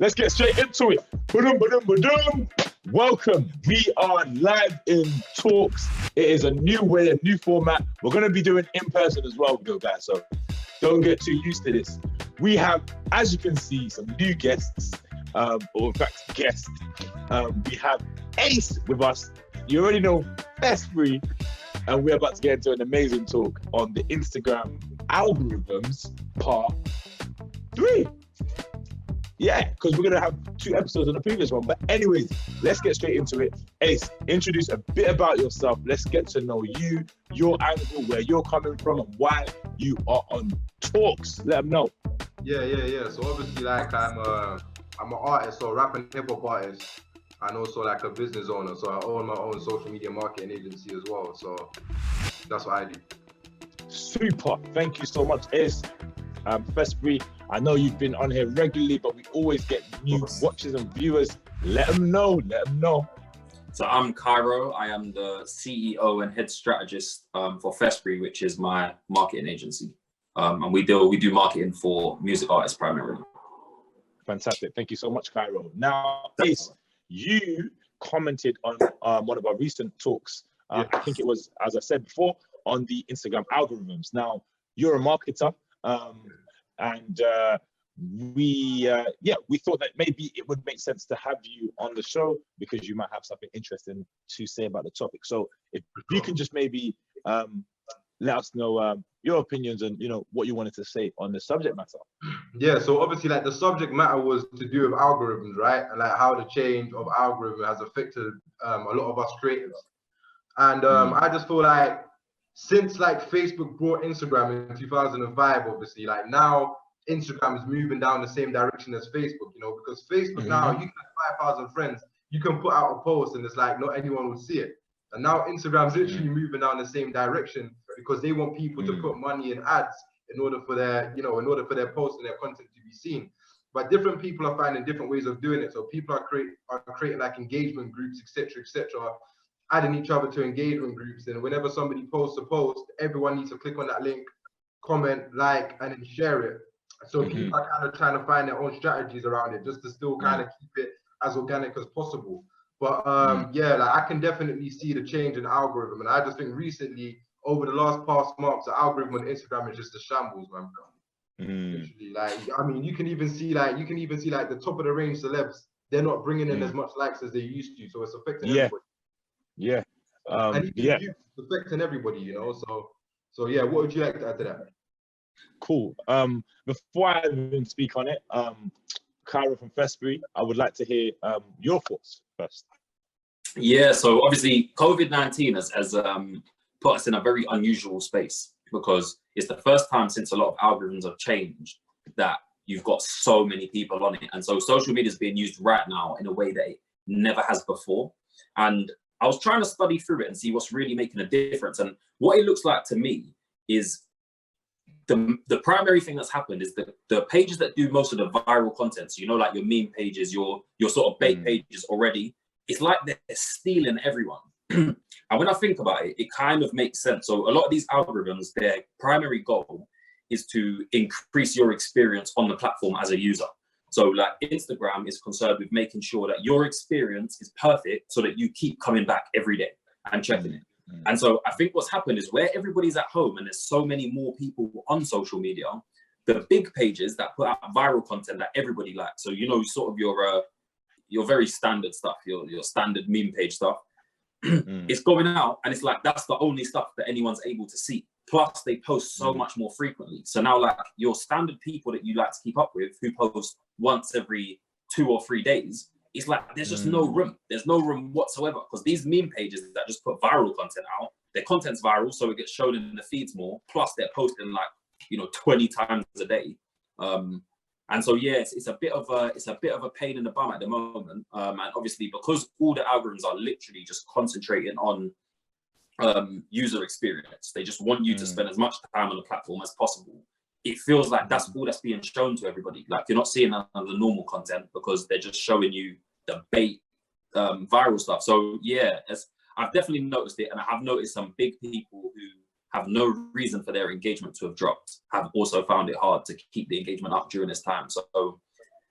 Let's get straight into it. Ba-dum, ba-dum, ba-dum. Welcome. We are live in talks. It is a new way, a new format. We're going to be doing in person as well, though, guys. So don't get too used to this. We have, as you can see, some new guests, or in fact, guests. We have Ace with us. You already know Fespri, and we're about to get into an amazing talk on the Instagram algorithms part 3. Yeah, because we're going to have 2 episodes on the previous one. But anyways, let's get straight into it. Ace, introduce a bit about yourself. Let's get to know you, your angle, where you're coming from, and why you are on talks. Let them know. Yeah. So obviously, like, I'm an artist, so rap and hip hop artist, and also like a business owner. So I own my own social media marketing agency as well. So that's what I do. Super. Thank you so much, Ace. Fespri, I know you've been on here regularly, but we always get new watchers and viewers. Let them know. So I'm Cairo. I am the CEO and head strategist for Fespri, which is my marketing agency. And we do marketing for music artists primarily. Fantastic. Thank you so much, Cairo. Now, Ace, you commented on one of our recent talks. I think it was, as I said before, on the Instagram algorithms. Now, you're a marketer. And we thought that maybe it would make sense to have you on the show because you might have something interesting to say about the topic. So if you can just maybe let us know your opinions and what you wanted to say on the subject matter. Yeah, so obviously, like, the subject matter was to do with algorithms, right? And like how the change of algorithm has affected a lot of us creators. And I just feel like, since like Facebook brought Instagram in 2005, obviously, like now Instagram is moving down the same direction as Facebook, because Facebook now, you can have 5,000 friends, you can put out a post and it's like not anyone will see it. And now Instagram's literally moving down the same direction because they want people to put money in ads in order for their, in order for their posts and their content to be seen. But different people are finding different ways of doing it. So people are creating like engagement groups, etc., adding each other to engagement groups, and whenever somebody posts a post, everyone needs to click on that link, comment, like, and then share it. So people are kind of trying to find their own strategies around it, just to still kind of keep it as organic as possible. But like, I can definitely see the change in the algorithm, and I just think recently, over the last past months, the algorithm on Instagram is just a shambles, man. Literally, like, I mean, you can even see like the top of the range celebs, they're not bringing in as much likes as they used to, so it's affecting everybody. And it's affecting everybody, So yeah, what would you like to add to that? Cool. Before I even speak on it, Cairo from Fespri, I would like to hear your thoughts first. Yeah, so obviously COVID-19 has put us in a very unusual space because it's the first time since a lot of algorithms have changed that you've got so many people on it. And so social media is being used right now in a way that it never has before. And I was trying to study through it and see what's really making a difference. And what it looks like to me is the primary thing that's happened is the pages that do most of the viral content, so like your meme pages, your sort of bait pages already, it's like they're stealing everyone. And when I think about it, it kind of makes sense. So a lot of these algorithms, their primary goal is to increase your experience on the platform as a user. So like Instagram is concerned with making sure that your experience is perfect so that you keep coming back every day and checking it. And so I think what's happened is where everybody's at home and there's so many more people on social media, the big pages that put out viral content that everybody likes. So, sort of your very standard stuff, your standard meme page stuff, it's going out and it's like, that's the only stuff that anyone's able to see. Plus they post so much more frequently. So now like your standard people that you like to keep up with who post once every 2 or 3 days, it's like there's just no room. There's no room whatsoever because these meme pages that just put viral content out, their content's viral, so it gets shown in the feeds more. Plus they're posting like 20 times a day. And so it's a bit of a pain in the bum at the moment. And obviously because all the algorithms are literally just concentrating on user experience, they just want you to spend as much time on the platform as possible. It feels like that's all that's being shown to everybody. Like you're not seeing none of the normal content because they're just showing you the bait viral stuff. So I've definitely noticed it, and I have noticed some big people who have no reason for their engagement to have dropped have also found it hard to keep the engagement up during this time. So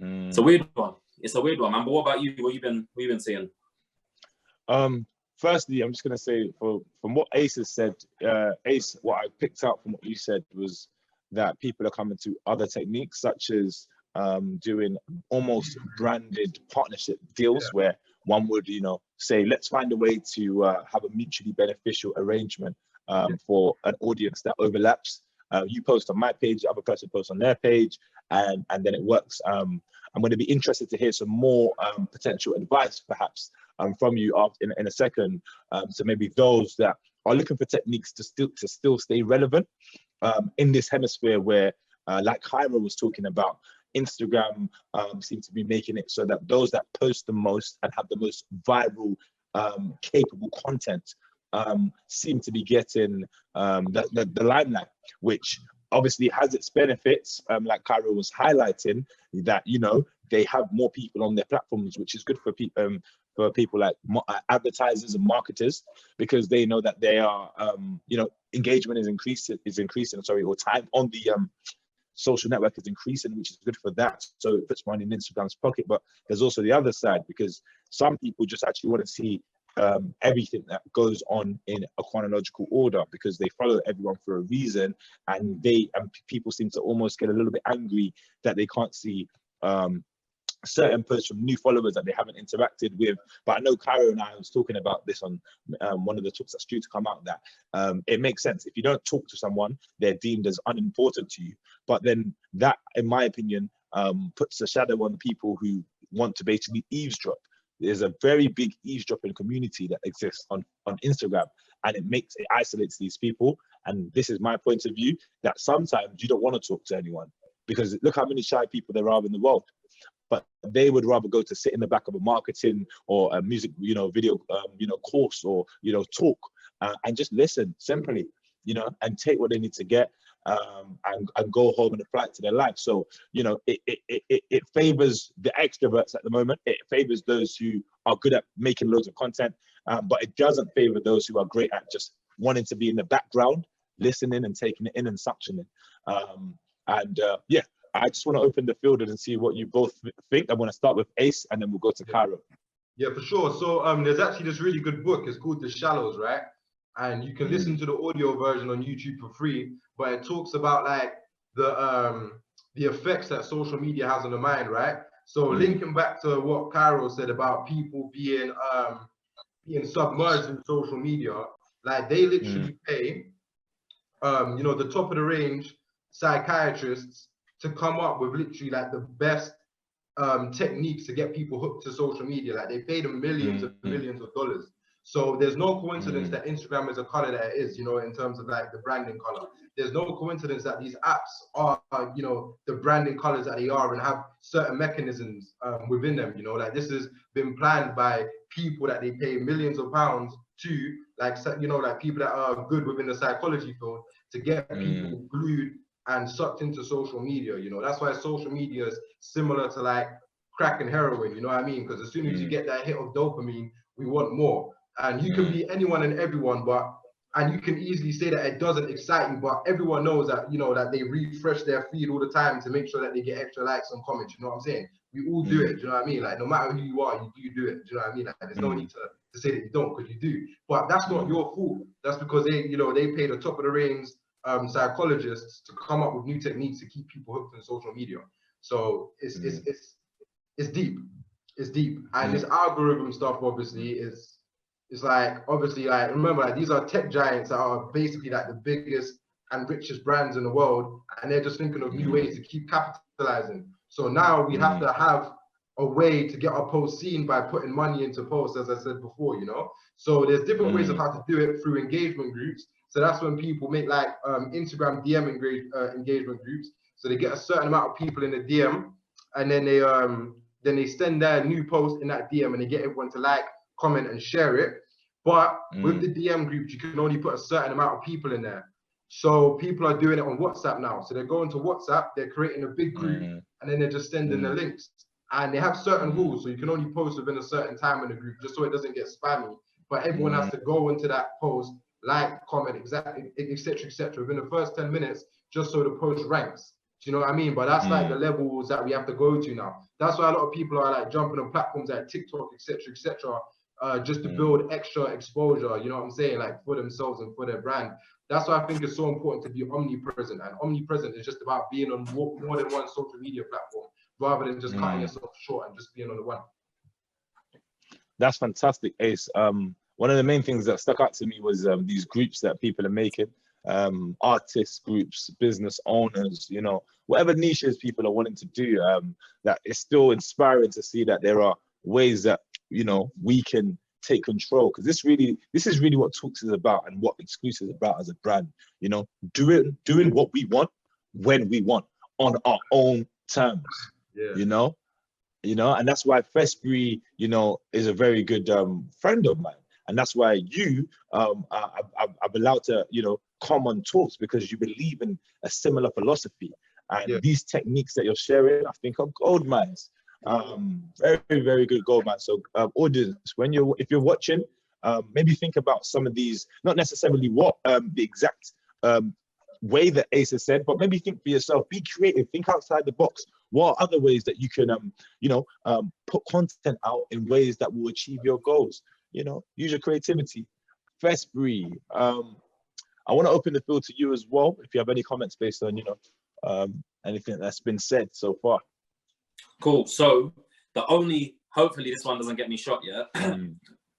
It's a weird one. It's a weird one, man. But what about you? What you been seeing? Firstly, I'm just gonna say from what Ace has said, Ace, what I picked up from what you said was that people are coming to other techniques such as doing almost branded partnership deals where one would, say, let's find a way to have a mutually beneficial arrangement for an audience that overlaps. You post on my page, the other person posts on their page, and then it works. I'm going to be interested to hear some more potential advice, perhaps, from you in a second. So maybe those that are looking for techniques to still stay relevant in this hemisphere where, like Hyra was talking about, Instagram seems to be making it so that those that post the most and have the most viral, capable content seem to be getting the limelight, which obviously has its benefits, like Cairo was highlighting, that they have more people on their platforms, which is good for people like advertisers and marketers, because they know that they are engagement is increasing, or time on the social network is increasing, which is good for that. So it puts money in Instagram's pocket. But there's also the other side, because some people just actually want to see everything that goes on in a chronological order, because they follow everyone for a reason, and people seem to almost get a little bit angry that they can't see certain posts from new followers that they haven't interacted with. But I know Cairo and I was talking about this on one of the talks that's due to come out, that it makes sense. If you don't talk to someone, they're deemed as unimportant to you. But then that, in my opinion, puts a shadow on people who want to basically eavesdrop. There's a very big eavesdropping community that exists on Instagram, and it isolates these people. And this is my point of view, that sometimes you don't want to talk to anyone, because look how many shy people there are in the world. But they would rather go to sit in the back of a marketing or a music, video, course, or, talk and just listen simply, and take what they need to get and go home and apply it to their life. So, it favors the extroverts at the moment. It favors those who are good at making loads of content, but it doesn't favor those who are great at just wanting to be in the background, listening and taking it in and suctioning. I just want to open the field and see what you both think. I'm going to start with Ace, and then we'll go to Cairo. Yeah, for sure. So there's actually this really good book. It's called The Shallows, right? And you can listen to the audio version on YouTube for free. But it talks about like the effects that social media has on the mind, right? So linking back to what Cairo said about people being submerged in social media, like they literally pay the top of the range psychiatrists to come up with literally like the best techniques to get people hooked to social media. Like they pay them millions and millions of dollars. So there's no coincidence that Instagram is a color that it is, in terms of like the branding color. There's no coincidence that these apps are, the branding colors that they are and have certain mechanisms within them, like this has been planned by people that they pay millions of pounds to, like people that are good within the psychology field, to get people glued and sucked into social media. That's why social media is similar to like crack and heroin, you know what I mean? Because as soon as you get that hit of dopamine, we want more. And you can be anyone and everyone, and you can easily say that it doesn't excite you, but everyone knows that, that they refresh their feed all the time to make sure that they get extra likes and comments, you know what I'm saying? We all do it, do you know what I mean? Like, no matter who you are, you do it, do you know what I mean? Like, there's no need to say that you don't, because you do. But that's not your fault. That's because they pay the top of the range psychologists to come up with new techniques to keep people hooked on social media. So it's deep. It's deep. And this algorithm stuff obviously is like, obviously, like, remember, like, these are tech giants that are basically like the biggest and richest brands in the world, and they're just thinking of new ways to keep capitalizing. So now we have to have a way to get our posts seen by putting money into posts, as I said before, So there's different ways of how to do it through engagement groups. So that's when people make like Instagram DM engagement groups. So they get a certain amount of people in the DM, and then they send their new post in that DM, and they get everyone to like, comment, and share it. But with the DM groups, you can only put a certain amount of people in there. So people are doing it on WhatsApp now. So they're going to WhatsApp, they're creating a big group, and then they're just sending the links. And they have certain rules, so you can only post within a certain time in the group, just so it doesn't get spammy. But everyone has to go into that post, like, comment, exactly, etc., etc., within the first 10 minutes, just so the post ranks. Do you know what I mean? But that's like the levels that we have to go to now. That's why a lot of people are like jumping on platforms like TikTok, etc., just to build extra exposure. You know what I'm saying? Like for themselves and for their brand. That's why I think it's so important to be omnipresent. And omnipresent is just about being on more than one social media platform, rather than just cutting yourself short and just being on the one. That's fantastic, Ace. One of the main things that stuck out to me was these groups that people are making. Artists groups, business owners, you know, whatever niches people are wanting to do, that it's still inspiring to see that there are ways that, you know, we can take control, because this is really what Talks is about and what Exkluse is about as a brand, you know, doing what we want when we want on our own terms. you know, and that's why Fespri, you know, is a very good friend of mine. And that's why you, I've allowed to, you know, come on Talks, because you believe in a similar philosophy. And these techniques that you're sharing, I think, are gold mines. Very, very good gold mines. So audience, if you're watching, maybe think about some of these, not necessarily what the exact way that Ace has said, but maybe think for yourself, be creative, think outside the box. What are other ways that you can, you know, put content out in ways that will achieve your goals? You know, use your creativity. Fespri, I want to open the field to you as well, if you have any comments based on, you know, anything that's been said so far. Cool. So the only, hopefully this one doesn't get me shot yet,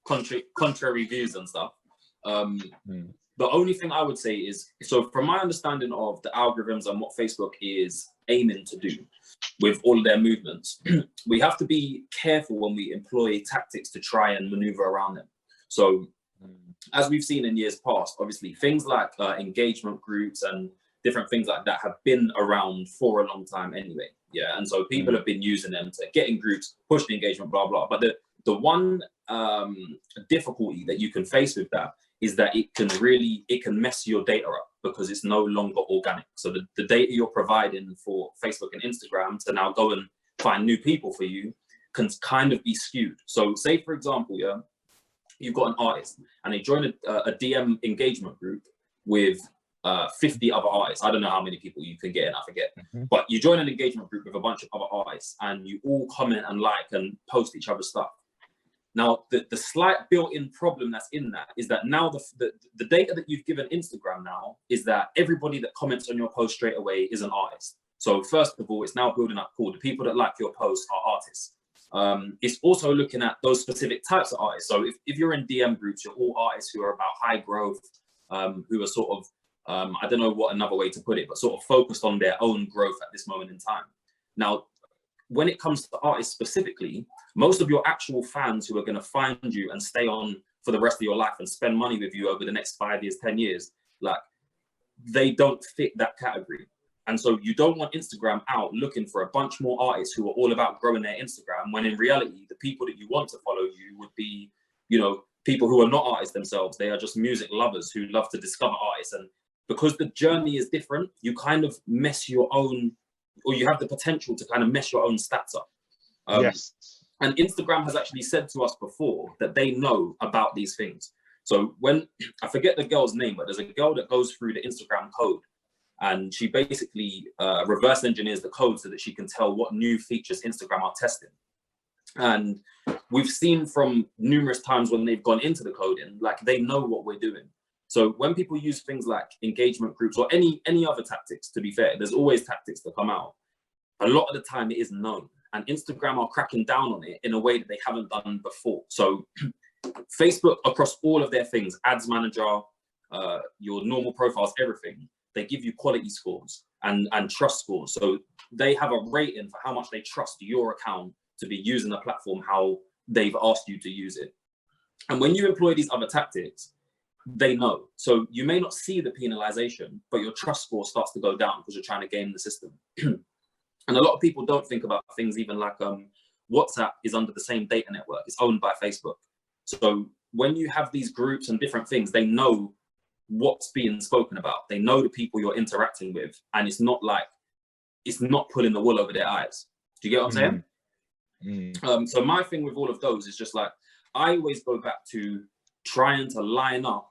contrary views and stuff. The only thing I would say is, so from my understanding of the algorithms and what Facebook is aiming to do with all of their movements, we have to be careful when we employ tactics to try and maneuver around them. So as we've seen in years past, obviously things like engagement groups and different things like that have been around for a long time anyway. Yeah, and so people have been using them to get in groups, push the engagement, blah, blah. But the one difficulty that you can face with that is that it can mess your data up, because it's no longer organic. So the data you're providing for Facebook and Instagram to now go and find new people for you can kind of be skewed. So say, for example, you've got an artist and they join a DM engagement group with 50 other artists. I don't know how many people you can get in, I forget. But you join an engagement group with a bunch of other artists and you all comment and like and post each other's stuff. Now, the slight built-in problem that's in that is that now the data that you've given Instagram now is that everybody that comments on your post straight away is an artist. So first of all, it's now building up, cool, the people that like your post are artists. It's also looking at those specific types of artists. So if you're in DM groups, you're all artists who are about high growth, who are sort of, I don't know what another way to put it, but sort of focused on their own growth at this moment in time. Now, when it comes to artists specifically, most of your actual fans who are going to find you and stay on for the rest of your life and spend money with you over the next 5 years, 10 years, like, they don't fit that category. And so you don't want Instagram out looking for a bunch more artists who are all about growing their Instagram, when in reality, the people that you want to follow you would be, you know, people who are not artists themselves. They are just music lovers who love to discover artists. And because the journey is different, you kind of mess your own, or you have the potential to kind of mess your own stats up. And Instagram has actually said to us before that they know about these things. So when, I forget the girl's name, but there's a girl that goes through the Instagram code and she basically reverse engineers the code so that she can tell what new features Instagram are testing. And we've seen from numerous times when they've gone into the coding, like, they know what we're doing. So when people use things like engagement groups or any other tactics, to be fair, there's always tactics that come out. A lot of the time it is known, and Instagram are cracking down on it in a way that they haven't done before. So Facebook, across all of their things, ads manager, your normal profiles, everything, they give you quality scores and trust scores. So they have a rating for how much they trust your account to be using the platform, how they've asked you to use it. And when you employ these other tactics, they know. So you may not see the penalization, but your trust score starts to go down because you're trying to game the system. And a lot of people don't think about things even like WhatsApp is under the same data network. It's owned by Facebook. So when you have these groups and different things, they know what's being spoken about. They know the people you're interacting with. And it's not like, it's not pulling the wool over their eyes. Do you get what I'm saying? So my thing with all of those is just like, I always go back to trying to line up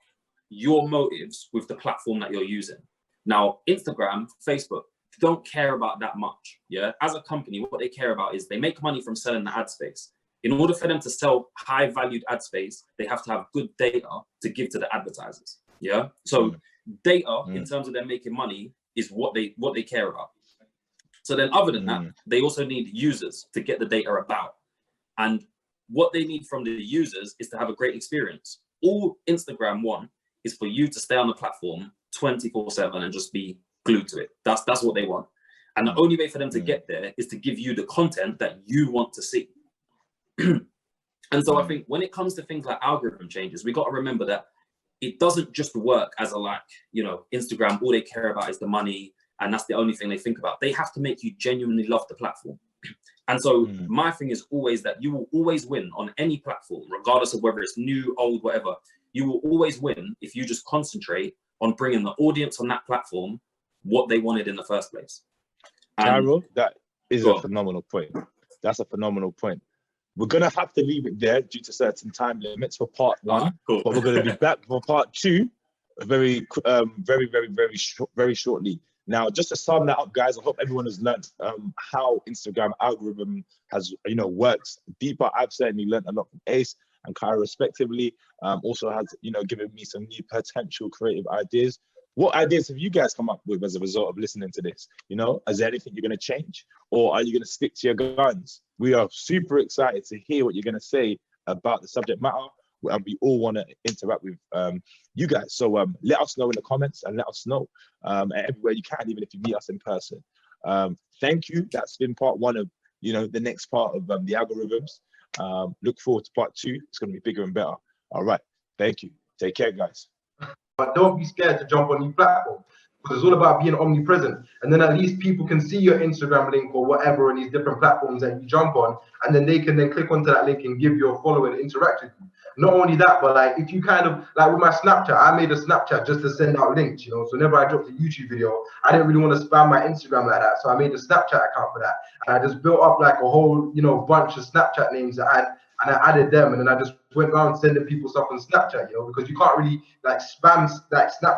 your motives with the platform that you're using. Now, Instagram, Facebook, don't care about that much. Yeah, as a company, what they care about is they make money from selling the ad space. In order for them to sell high valued ad space, they have to have good data to give to the advertisers. Yeah, so data in terms of them making money is what they care about. So then other than that, they also need users to get the data about. And what they need from the users is to have a great experience. All Instagram want is for you to stay on the platform 24/7 and just be glued to it. That's what they want. And the only way for them to get there is to give you the content that you want to see. And so I think when it comes to things like algorithm changes, we got to remember that it doesn't just work as a, like, you know, Instagram, all they care about is the money and that's the only thing they think about. They have to make you genuinely love the platform. And so my thing is always that you will always win on any platform, regardless of whether it's new, old, whatever. You will always win if you just concentrate on bringing the audience on that platform what they wanted in the first place. Cairo, that is a phenomenal point. That's a phenomenal point. We're going to have to leave it there due to certain time limits for part one, but we're going to be back for part two very shortly. Now, just to sum that up, guys, I hope everyone has learned how Instagram algorithm has, you know, works deeper. I've certainly learned a lot from Ace and Kyra respectively. Also has, you know, given me some new potential creative ideas. What ideas have you guys come up with as a result of listening to this? You know, is there anything you're going to change, or are you going to stick to your guns? We are super excited to hear what you're going to say about the subject matter, and we all want to interact with you guys. So let us know in the comments, and let us know everywhere you can, even if you meet us in person. Thank you. That's been part one of, you know, the next part of the algorithms. Look forward to part two. It's going to be bigger and better. All right. Thank you. Take care, guys. But don't be scared to jump on new platforms, because it's all about being omnipresent. And then at least people can see your Instagram link or whatever in these different platforms that you jump on, and then they can then click onto that link and give you a follow and interact with you. Not only that, but like if you kind of like with my Snapchat, I made a Snapchat just to send out links, you know. So whenever I dropped a YouTube video, I didn't really want to spam my Instagram like that. So I made a Snapchat account for that. And I just built up like a whole, you know, bunch of Snapchat names that I added them, and then I just went around sending people stuff on Snapchat, you know, because you can't really like spam like Snapchat